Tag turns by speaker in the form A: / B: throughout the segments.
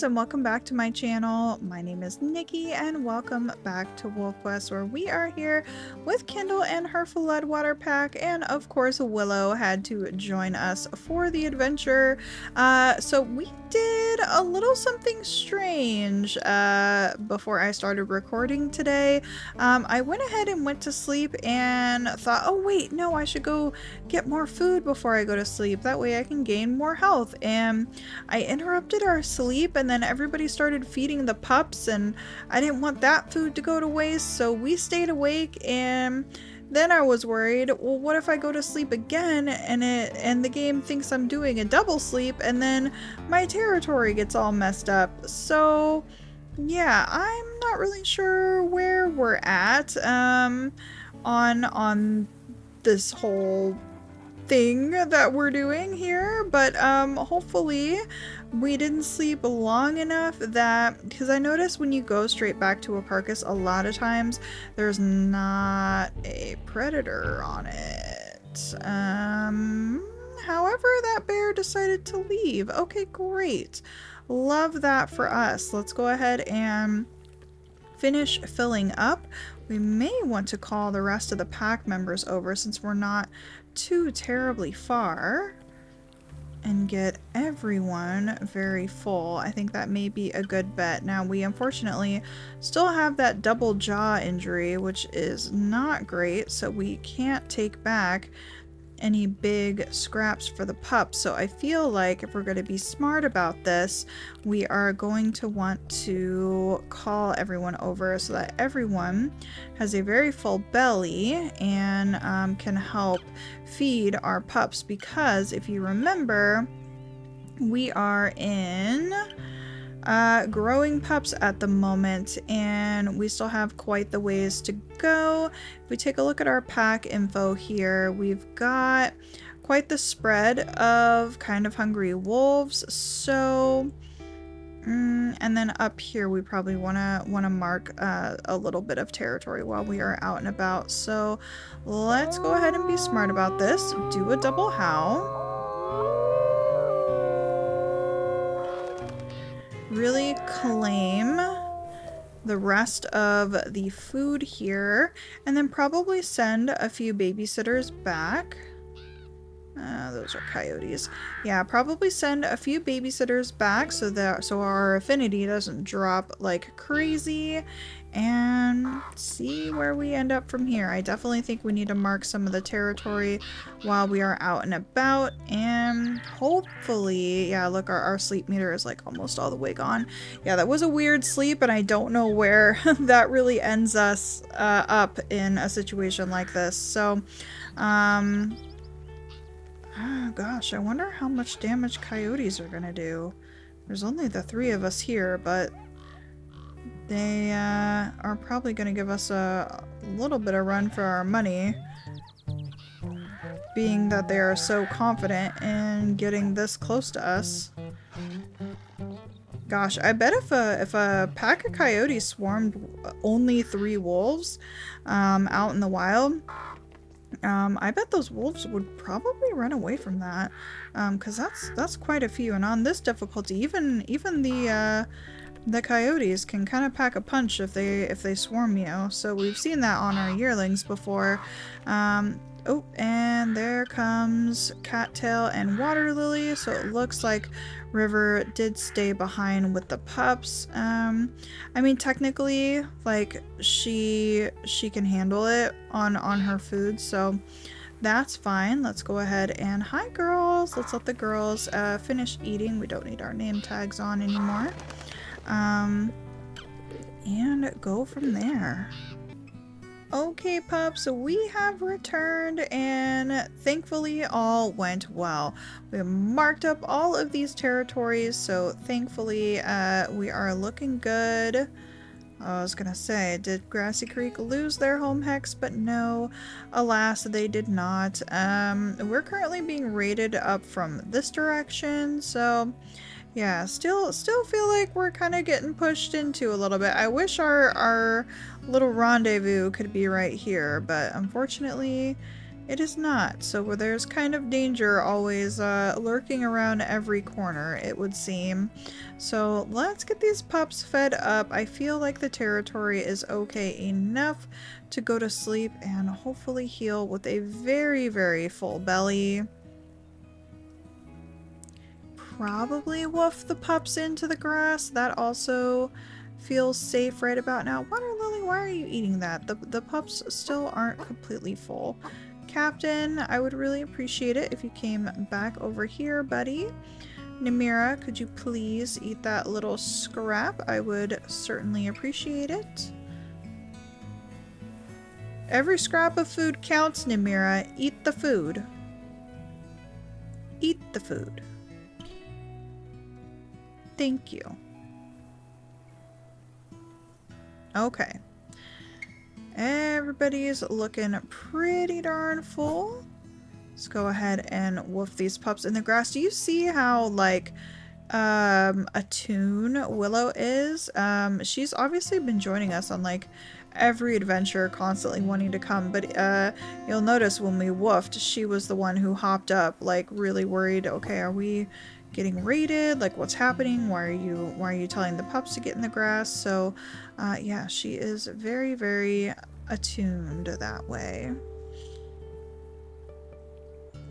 A: and welcome back to my channel. My name is Nikki and welcome back to Wolfquest, where we are here with Kindle and her Floodwater pack, and of course Willow had to join us for the adventure. So we did a little something strange before I started recording today. I went ahead and went to sleep and thought, oh wait, no, I should go get more food before I go to sleep. That way I can gain more health. And I interrupted our sleep, and then everybody started feeding the pups, and I didn't want that food to go to waste, so we stayed awake. And then I was worried, well, what if I go to sleep again and the game thinks I'm doing a double sleep, and then my territory gets all messed up. So yeah, I'm not really sure where we're at on this whole thing that we're doing here, but hopefully we didn't sleep long enough that, because I noticed when you go straight back to a carcass, a lot of times there's not a predator on it. However, that bear decided to leave. Okay, great. Love that for us. Let's go ahead and finish filling up. We may want to call the rest of the pack members over since we're not too terribly far, and get everyone very full. I think that may be a good bet. Now, we unfortunately still have that double jaw injury, which is not great, so we can't take back any big scraps for the pups. So I feel like if we're going to be smart about this, we are going to want to call everyone over so that everyone has a very full belly and can help feed our pups, because if you remember, we are in growing pups at the moment, and we still have quite the ways to go. If we take a look at our pack info here, we've got quite the spread of kind of hungry wolves. So and then up here we probably want to mark a little bit of territory while we are out and about. So let's go ahead and be smart about this. Do a double howl. Really claim the rest of the food here, and then probably send a few babysitters back. Those are coyotes. Yeah, probably send a few babysitters back so our affinity doesn't drop like crazy, and see where we end up from here. I definitely think we need to mark some of the territory while we are out and about, and hopefully, yeah, look, our sleep meter is like almost all the way gone. Yeah, that was a weird sleep, and I don't know where that really ends us up in a situation like this. So, oh gosh, I wonder how much damage coyotes are gonna do. There's only the 3 of us here, but they are probably gonna give us a little bit of run for our money, being that they are so confident in getting this close to us. Gosh, I bet if a pack of coyotes swarmed only 3 wolves out in the wild, I bet those wolves would probably run away from that, because that's quite a few. And on this difficulty, even the coyotes can kind of pack a punch if they swarm you. So we've seen that on our yearlings before. Oh, and there comes Cattail and Water Lily. So it looks like River did stay behind with the pups. I mean, technically, like, she can handle it on her food, so that's fine. Let's go ahead and, hi girls, let's let the girls finish eating. We don't need our name tags on anymore. And go from there. Okay, pups, so we have returned, and thankfully all went well. We marked up all of these territories, so thankfully we are looking good. I was gonna say, did Grassy Creek lose their home hex? But no, alas, they did not. We're currently being raided up from this direction, so yeah, still feel like we're kind of getting pushed into a little bit. I wish our little rendezvous could be right here, but unfortunately It is not. So there's kind of danger always lurking around every corner, it would seem. So let's get these pups fed up. I feel like the territory is okay enough to go to sleep and hopefully heal with a very, very full belly. Probably woof the pups into the grass. That also feels safe right about now. Water Lily, why are you eating that? The pups still aren't completely full. Captain, I would really appreciate it if you came back over here, buddy. Namira, could you please eat that little scrap? I would certainly appreciate it. Every scrap of food counts, Namira. Eat the food. Eat the food. Thank you. Okay. Everybody's looking pretty darn full. Let's go ahead and wolf these pups in the grass. Do you see how, like, attuned Willow is? She's obviously been joining us on, like, every adventure, constantly wanting to come, but you'll notice when we woofed, she was the one who hopped up, like, really worried. Okay, are we getting raided? Like, what's happening? Why are you telling the pups to get in the grass? So yeah, she is very, very attuned that way.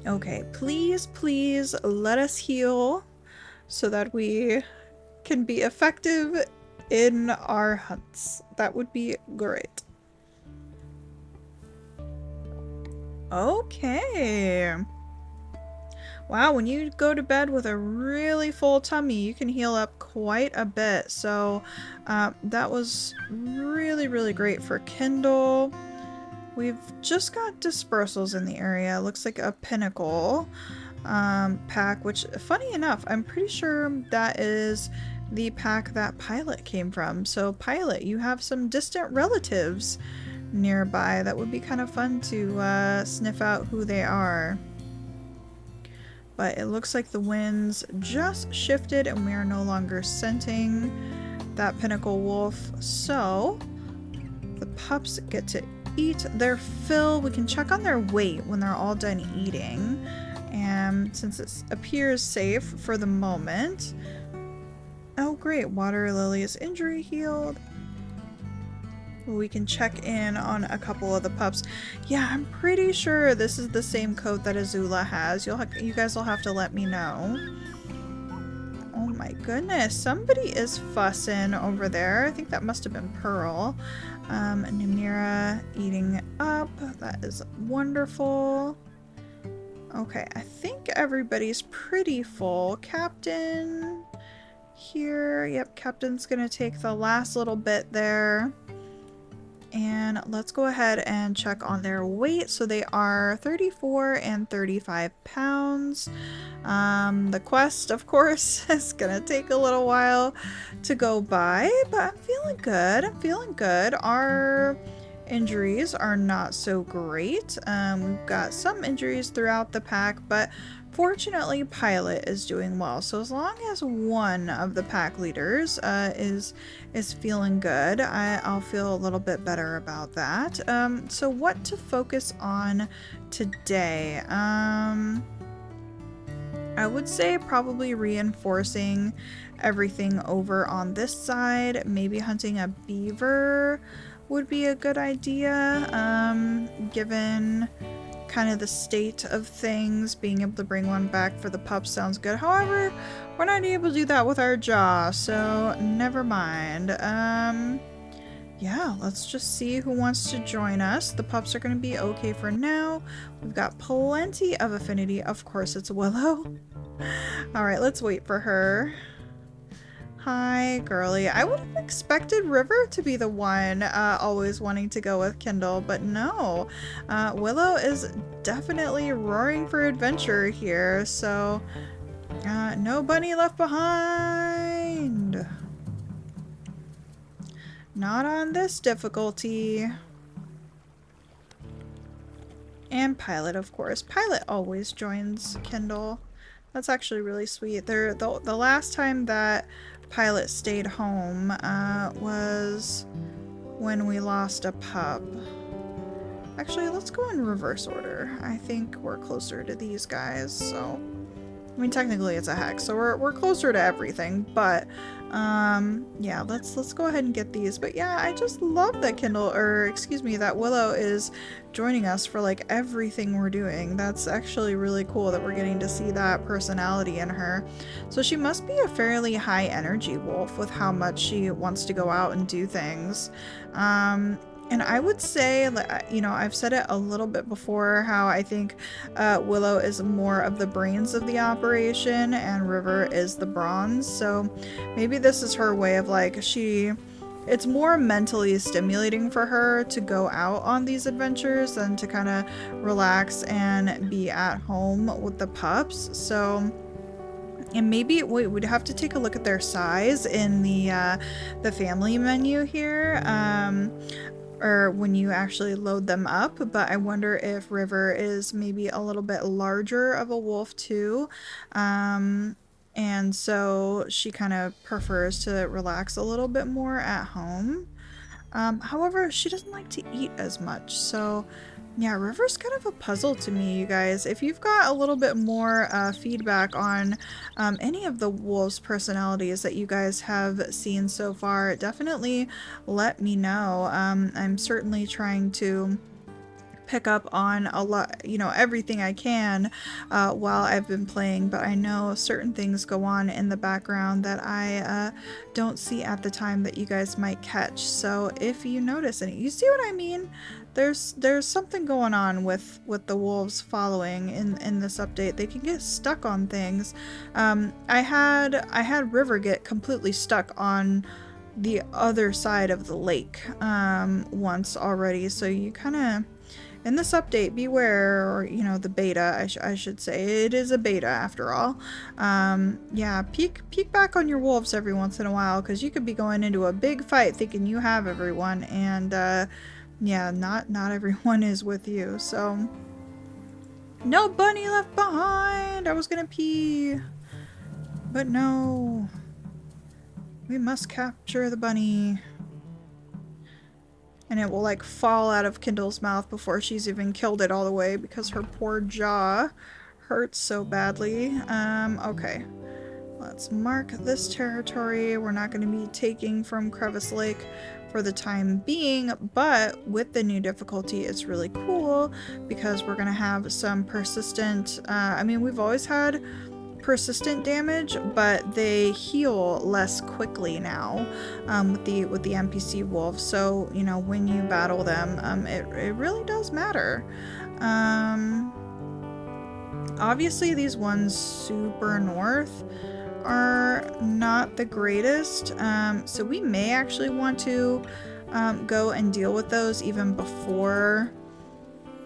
A: Okay, please, please let us heal so that we can be effective in our hunts. That would be great. Okay. Wow, when you go to bed with a really full tummy, you can heal up quite a bit. So that was really, really great for Kindle. We've just got dispersals in the area. Looks like a pinnacle pack, which, funny enough, I'm pretty sure that is the pack that Pilot came from. So Pilot, you have some distant relatives nearby. That would be kind of fun to sniff out who they are. But it looks like the winds just shifted and we are no longer scenting that pinnacle wolf. So the pups get to eat their fill. We can check on their weight when they're all done eating. And since it appears safe for the moment. Oh great, Water Lily's injury healed. We can check in on a couple of the pups. Yeah, I'm pretty sure this is the same coat that Azula has. You guys will have to let me know. Oh my goodness, somebody is fussing over there. I think that must have been Pearl. Namira eating up. That is wonderful. Okay, I think everybody's pretty full. Captain here. Yep, Captain's gonna take the last little bit there. And let's go ahead and check on their weight. So they are 34 and 35 pounds. The quest, of course, is gonna take a little while to go by, but I'm feeling good. I'm feeling good. Our injuries are not so great. We've got some injuries throughout the pack, but fortunately Pilot is doing well. So as long as one of the pack leaders is feeling good, I'll feel a little bit better about that. So what to focus on today? I would say probably reinforcing everything over on this side. Maybe hunting a beaver would be a good idea, given kind of the state of things. Being able to bring one back for the pups sounds good. However, we're not able to do that with our jaw, so never mind. Yeah, let's just see who wants to join us. The pups are going to be okay for now. We've got plenty of affinity. Of course, it's Willow. All right, let's wait for her. Hi, girly. I would have expected River to be the one always wanting to go with Kindle, but no. Willow is definitely roaring for adventure here, so no bunny left behind. Not on this difficulty. And Pilot, of course. Pilot always joins Kindle. That's actually really sweet. The last time that Pilot stayed home was when we lost a pup. Actually, let's go in reverse order. I think we're closer to these guys, so... I mean, technically it's a hex, so we're closer to everything, but, yeah, let's go ahead and get these. But yeah, I just love that that Willow is joining us for, like, everything we're doing. That's actually really cool that we're getting to see that personality in her. So she must be a fairly high energy wolf with how much she wants to go out and do things. And I would say, you know, I've said it a little bit before, how I think Willow is more of the brains of the operation and River is the bronze. So maybe this is her way of, like, it's more mentally stimulating for her to go out on these adventures than to kind of relax and be at home with the pups. So... And maybe we'd have to take a look at their size in the family menu here. Or when you actually load them up, but I wonder if River is maybe a little bit larger of a wolf too. And so she kind of prefers to relax a little bit more at home. However, she doesn't like to eat as much, so yeah, River's kind of a puzzle to me, you guys. If you've got a little bit more feedback on any of the wolves' personalities that you guys have seen so far, definitely let me know. I'm certainly trying to pick up on a lot, you know, everything I can while I've been playing, but I know certain things go on in the background that I don't see at the time that you guys might catch. So if you notice any, you see what I mean? There's something going on with the wolves following in this update. They can get stuck on things. I had River get completely stuck on the other side of the lake once already, so you kind of, in this update, beware, or, you know, the beta, I should say. It is a beta, after all. Yeah, peek back on your wolves every once in a while, because you could be going into a big fight thinking you have everyone, and, yeah, not everyone is with you, so... No bunny left behind! I was gonna pee! But no. We must capture the bunny. And it will, like, fall out of Kindle's mouth before she's even killed it all the way because her poor jaw hurts so badly. Okay. Let's mark this territory. We're not going to be taking from Crevice Lake for the time being, but with the new difficulty, it's really cool because we're going to have some persistent, I mean, we've always had persistent damage, but they heal less quickly now with the NPC wolves. So, you know, when you battle them, it really does matter. Obviously, these ones super north are not the greatest, so we may actually want to go and deal with those even before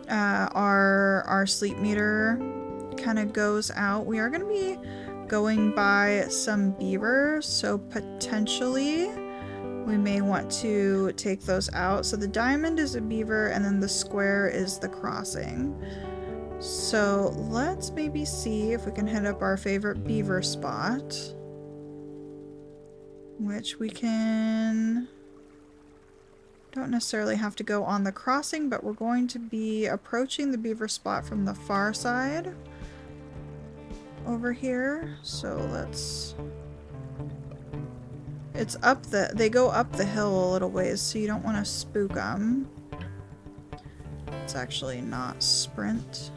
A: our sleep meter kind of goes out. We are going to be going by some beavers, so potentially we may want to take those out. So the diamond is a beaver, and then the square is the crossing. So let's maybe see if we can hit up our favorite beaver spot, which we can... Don't necessarily have to go on the crossing, but we're going to be approaching the beaver spot from the far side over here. So let's... It's up they go up the hill a little ways, so you don't want to spook them. It's actually not sprint,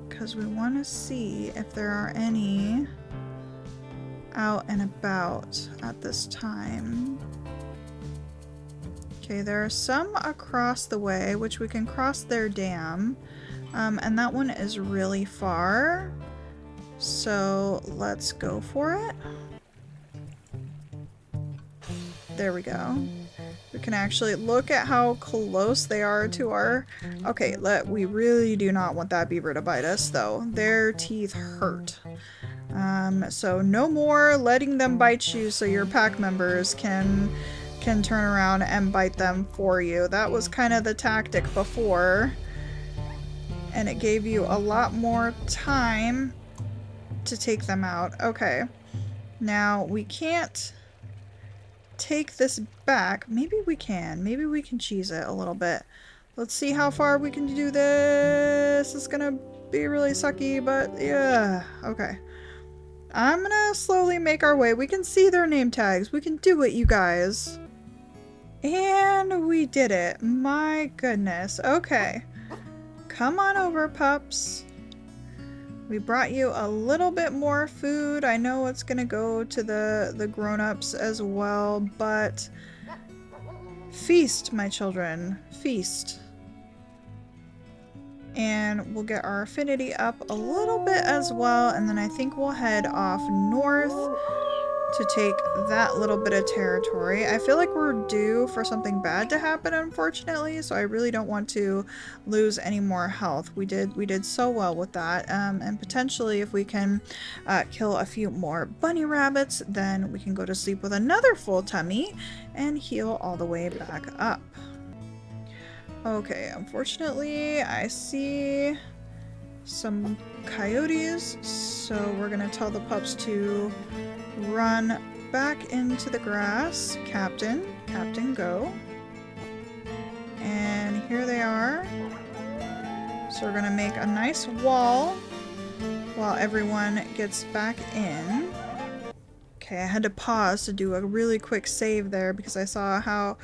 A: because we want to see if there are any out and about at this time. Okay, there are some across the way, which we can cross their dam, and that one is really far, so let's go for it. There we go. We can actually look at how close they are to our... Okay, we really do not want that beaver to bite us, though. Their teeth hurt. So no more letting them bite you so your pack members can turn around and bite them for you. That was kind of the tactic before, and it gave you a lot more time to take them out. Okay, now we can't take this back. Maybe we can. Maybe we can cheese it a little bit. Let's see how far we can do this. It's gonna be really sucky, but yeah. Okay. I'm gonna slowly make our way. We can see their name tags. We can do it, you guys. And we did it. My goodness. Okay. Come on over, pups. We brought you a little bit more food. I know it's gonna go to the grown-ups as well, but feast, my children. Feast. And we'll get our affinity up a little bit as well, and then I think we'll head off north to take that little bit of territory. I feel like we're due for something bad to happen, unfortunately, so I really don't want to lose any more health. We did so well with that, and potentially if we can kill a few more bunny rabbits, then we can go to sleep with another full tummy and heal all the way back up. Okay, unfortunately, I see some coyotes, so we're gonna tell the pups to run back into the grass. Captain, go. And here they are. So we're gonna make a nice wall while everyone gets back in. Okay, I had to pause to do a really quick save there because I saw how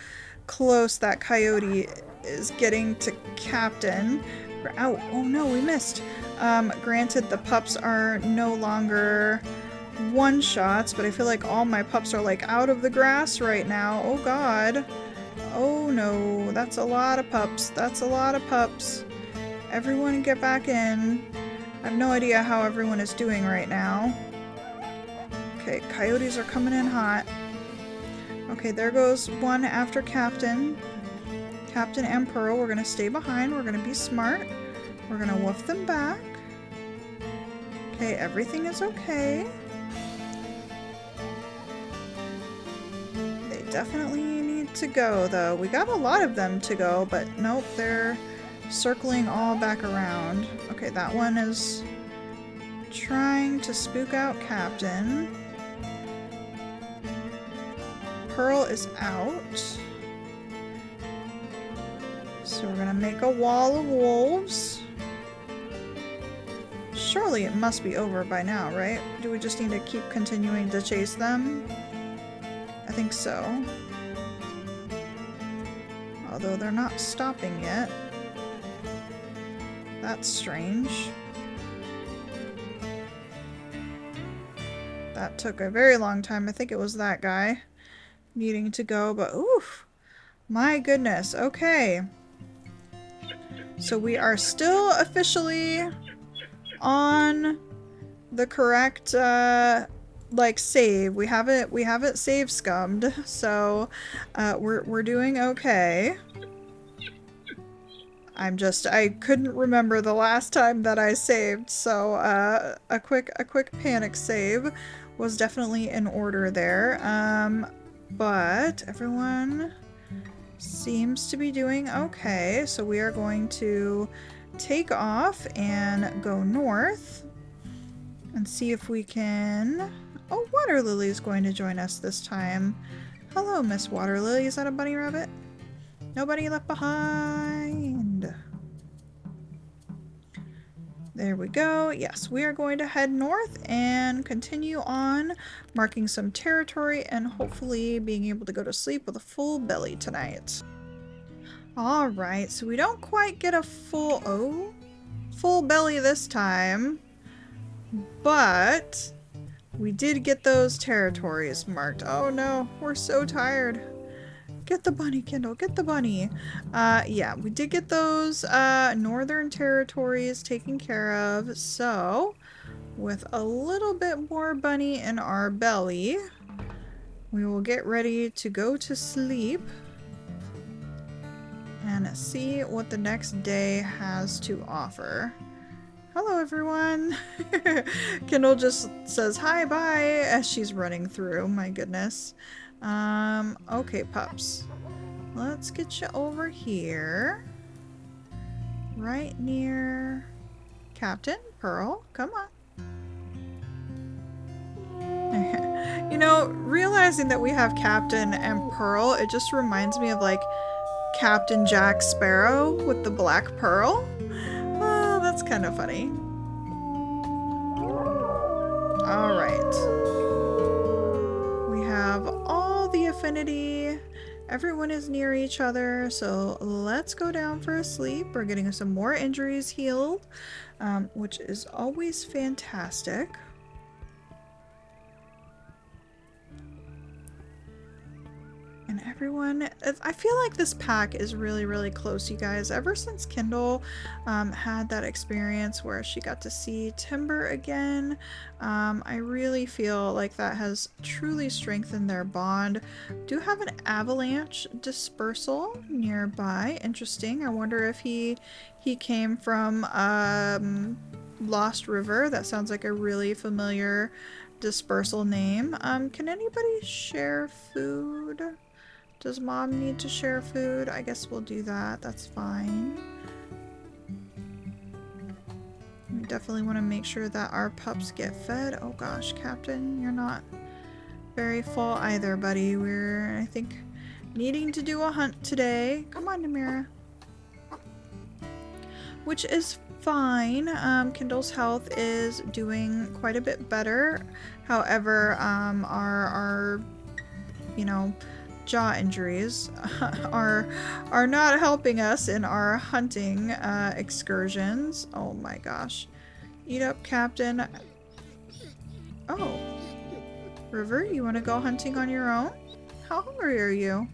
A: close that coyote is getting to Captain. Ow, oh no, we missed. Granted, the pups are no longer one-shots, but I feel like all my pups are like out of the grass right now. Oh god. Oh no, that's a lot of pups. That's a lot of pups. Everyone get back in. I have no idea how everyone is doing right now. Okay, coyotes are coming in hot. Okay, there goes one after Captain. Captain and Pearl, we're gonna stay behind. We're gonna be smart. We're gonna woof them back. Okay, everything is okay. They definitely need to go, though. We got a lot of them to go, but nope, they're circling all back around. Okay, that one is trying to spook out Captain. Pearl is out. So we're gonna make a wall of wolves. Surely it must be over by now, right? Do we just need to keep continuing to chase them? I think so. Although they're not stopping yet. That's strange. That took a very long time. I think it was that guy needing to go, but oof. My goodness. Okay. So we are still officially on the correct like save. We haven't save scummed, so we're doing okay. I couldn't remember the last time that I saved, so a quick panic save was definitely in order there. But everyone seems to be doing okay, so we are going to take off and go north and see if we can... Oh, Water Lily is going to join us this time. Hello, Miss Water Lily. Is that a bunny rabbit? Nobody left behind. There we go. Yes, we are going to head north and continue on marking some territory and hopefully being able to go to sleep with a full belly tonight. Alright, so we don't quite get a full belly this time, but we did get those territories marked. Oh no, we're so tired. Get the bunny, Kindle, get the bunny. Yeah, we did get those northern territories taken care of, so with a little bit more bunny in our belly, we will get ready to go to sleep and see what the next day has to offer. Hello everyone! Kindle just says hi bye as she's running through, my goodness. Okay pups. Let's get you over here. Right near Captain, Pearl, come on. You know, realizing that we have Captain and Pearl, it just reminds me of like Captain Jack Sparrow with the black pearl. Oh, that's kind of funny. All right. We have all the affinity. Everyone is near each other, so let's go down for a sleep. We're getting some more injuries healed, which is always fantastic. And everyone, I feel like this pack is really, really close, you guys. Ever since Kindle had that experience where she got to see Timber again, I really feel like that has truly strengthened their bond. Do have an avalanche dispersal nearby. Interesting. I wonder if he came from Lost River. That sounds like a really familiar dispersal name. Can anybody share food? Does Mom need to share food? I guess we'll do that. That's fine. We definitely want to make sure that our pups get fed. Oh gosh, Captain, you're not very full either, buddy. We're, I think, needing to do a hunt today. Come on, Namira. Which is fine. Kindle's health is doing quite a bit better. However, our you know, jaw injuries are not helping us in our hunting excursions. Oh my gosh. Eat up, Captain. Oh. River, you want to go hunting on your own? How hungry are you?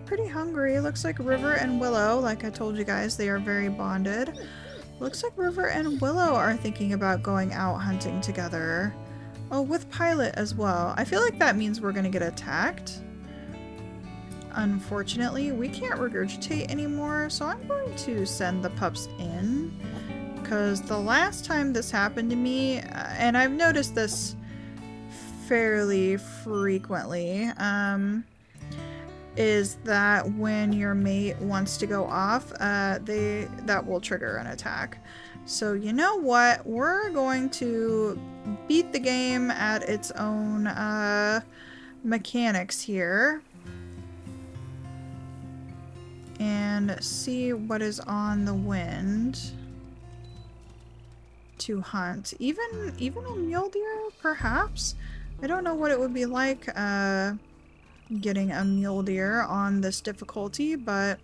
A: Pretty hungry. Looks like River and Willow, like I told you guys, they are very bonded. Looks like River and Willow are thinking about going out hunting together. Oh, with Pilot as well. I feel like that means we're gonna get attacked. Unfortunately, we can't regurgitate anymore, so I'm going to send the pups in. Because the last time this happened to me, and I've noticed this fairly frequently, is that when your mate wants to go off, that will trigger an attack. So you know what? We're going to beat the game at its own mechanics here. And see what is on the wind to hunt. Even a mule deer, perhaps? I don't know what it would be like getting a mule deer on this difficulty, but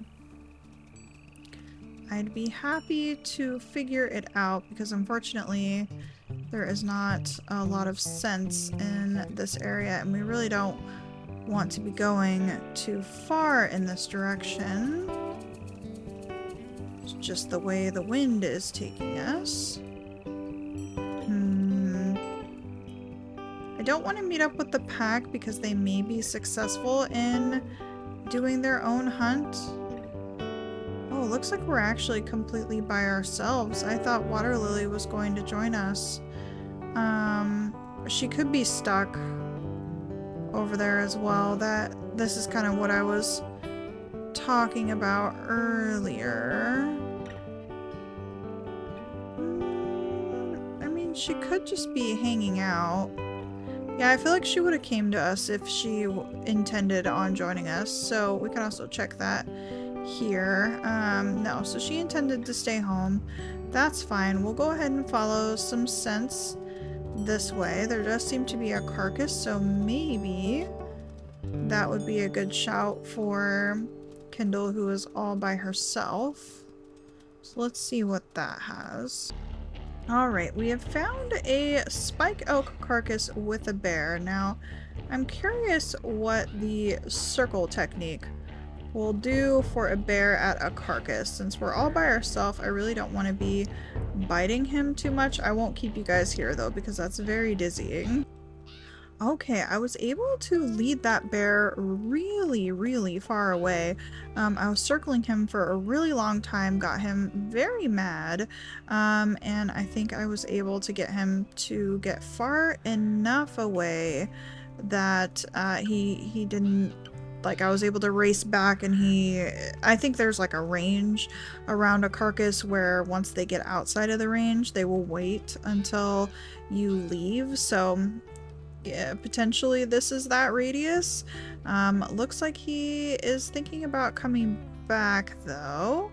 A: I'd be happy to figure it out because unfortunately there is not a lot of sense in this area and we really don't want to be going too far in this direction. It's just the way the wind is taking us. I don't want to meet up with the pack because they may be successful in doing their own hunt. Oh, looks like we're actually completely by ourselves. I thought Water Lily was going to join us. She could be stuck over there as well. This is kind of what I was talking about earlier. I mean, she could just be hanging out. Yeah, I feel like she would have came to us if she intended on joining us, so we can also check that here. No, so she intended to stay home. That's fine. We'll go ahead and follow some scents this way. There does seem to be a carcass, so maybe that would be a good shout for Kindle, who is all by herself. So let's see what that has. Alright, we have found a spike elk carcass with a bear. Now, I'm curious what the circle technique will do for a bear at a carcass. Since we're all by ourselves, I really don't want to be biting him too much. I won't keep you guys here though, because that's very dizzying. Okay, I was able to lead that bear really, really far away. I was circling him for a really long time, got him very mad, and I think I was able to get him to get far enough away that he didn't like I was able to race back, and I think there's like a range around a carcass where once they get outside of the range, they will wait until you leave. So yeah, potentially this is that radius. Looks like he is thinking about coming back though.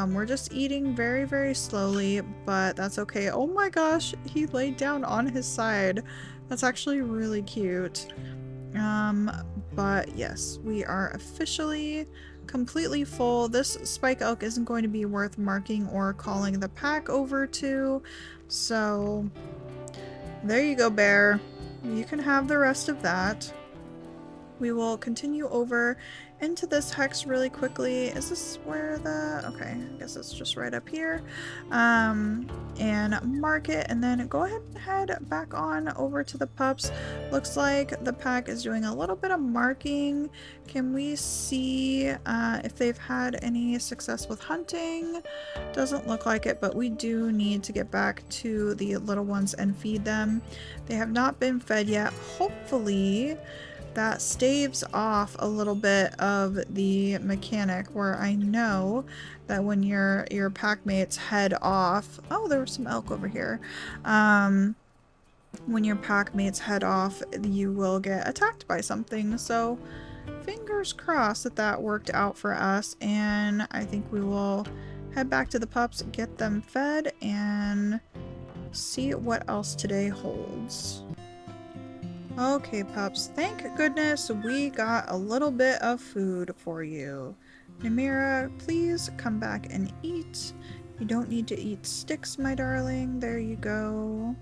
A: We're just eating very, very slowly, but that's okay. Oh my gosh, he laid down on his side. That's actually really cute. But yes, we are officially completely full. This spike elk isn't going to be worth marking or calling the pack over to. So there you go, bear. You can have the rest of that. We will continue over into this hex really quickly. Is this where the... okay, I guess it's just right up here. And mark it, and then go ahead and head back on over to the pups. Looks like the pack is doing a little bit of marking. Can we see if they've had any success with hunting? Doesn't look like it, but we do need to get back to the little ones and feed them. They have not been fed yet. Hopefully that staves off a little bit of the mechanic where I know that when your pack mates head off... oh, there was some elk over here. When your pack mates head off, you will get attacked by something. So fingers crossed that that worked out for us, and I think we will head back to the pups, get them fed, and see what else today holds. Okay, pups, thank goodness we got a little bit of food for you. Namira, please come back and eat. You don't need to eat sticks, my darling. There you go.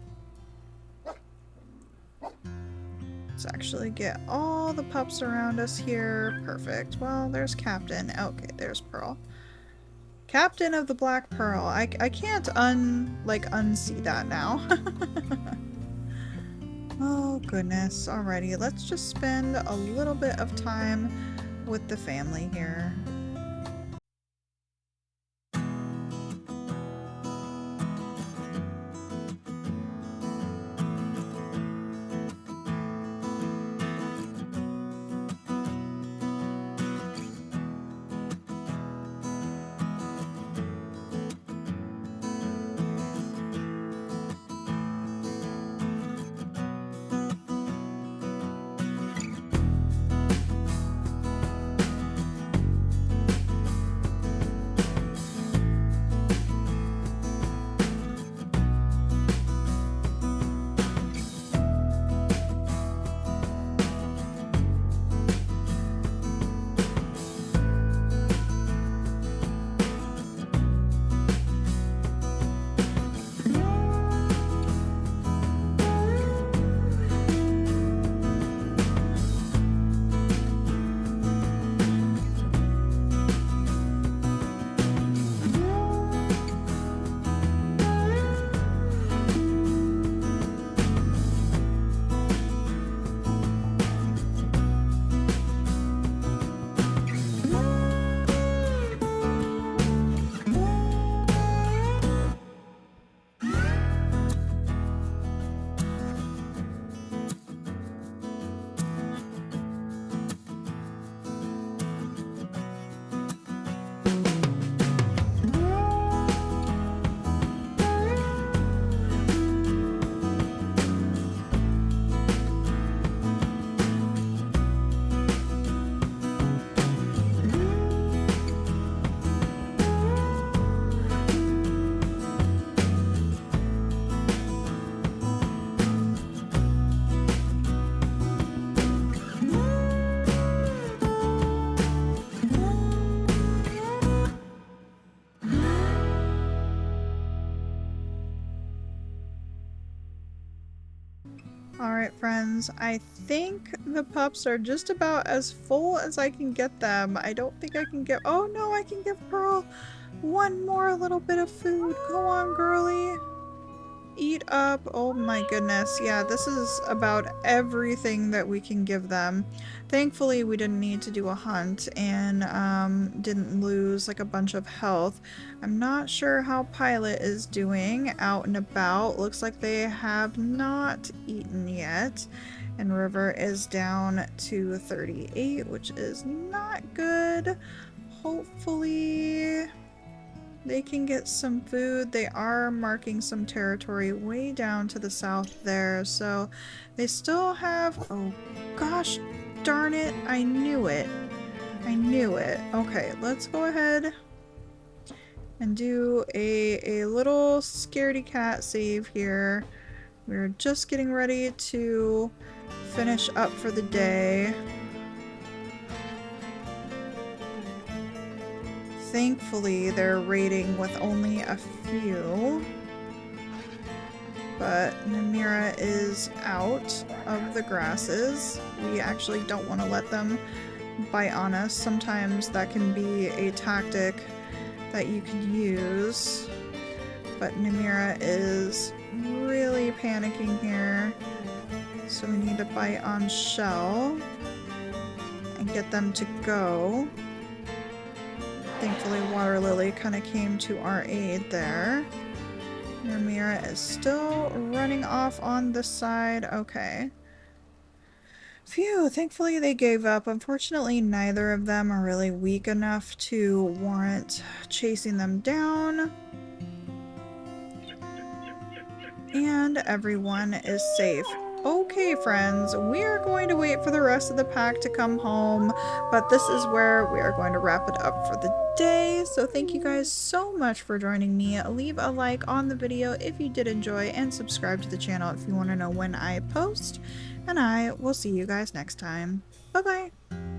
A: Let's actually get all the pups around us here. Perfect. Well, there's Captain. Okay, there's Pearl. Captain of the Black Pearl. I can't unsee that now. Oh goodness, alrighty, let's just spend a little bit of time with the family here. Alright friends, I think the pups are just about as full as I can get them. I don't think I can get- oh no, I can give Pearl one more little bit of food. Go on, girly. Eat up. Oh my goodness. Yeah, this is about everything that we can give them. Thankfully, we didn't need to do a hunt and didn't lose like a bunch of health. I'm not sure how Pilot is doing out and about. Looks like they have not eaten yet. And River is down to 38, which is not good. Hopefully they can get some food. They are marking some territory way down to the south there, so they still have... Oh gosh darn it, I knew it. I knew it. Okay, let's go ahead and do a little scaredy cat save here. We're just getting ready to finish up for the day. Thankfully, they're raiding with only a few. But Namira is out of the grasses. We actually don't want to let them bite on us. Sometimes that can be a tactic that you can use. But Namira is really panicking here. So we need to bite on Shell and get them to go. Thankfully, Water Lily kind of came to our aid there. Namira is still running off on the side. Okay. Phew, thankfully they gave up. Unfortunately, neither of them are really weak enough to warrant chasing them down. And everyone is safe. Okay, friends, we are going to wait for the rest of the pack to come home, but this is where we are going to wrap it up for the day. So thank you guys so much for joining me. Leave a like on the video if you did enjoy, and subscribe to the channel if you want to know when I post, and I will see you guys next time. Bye bye.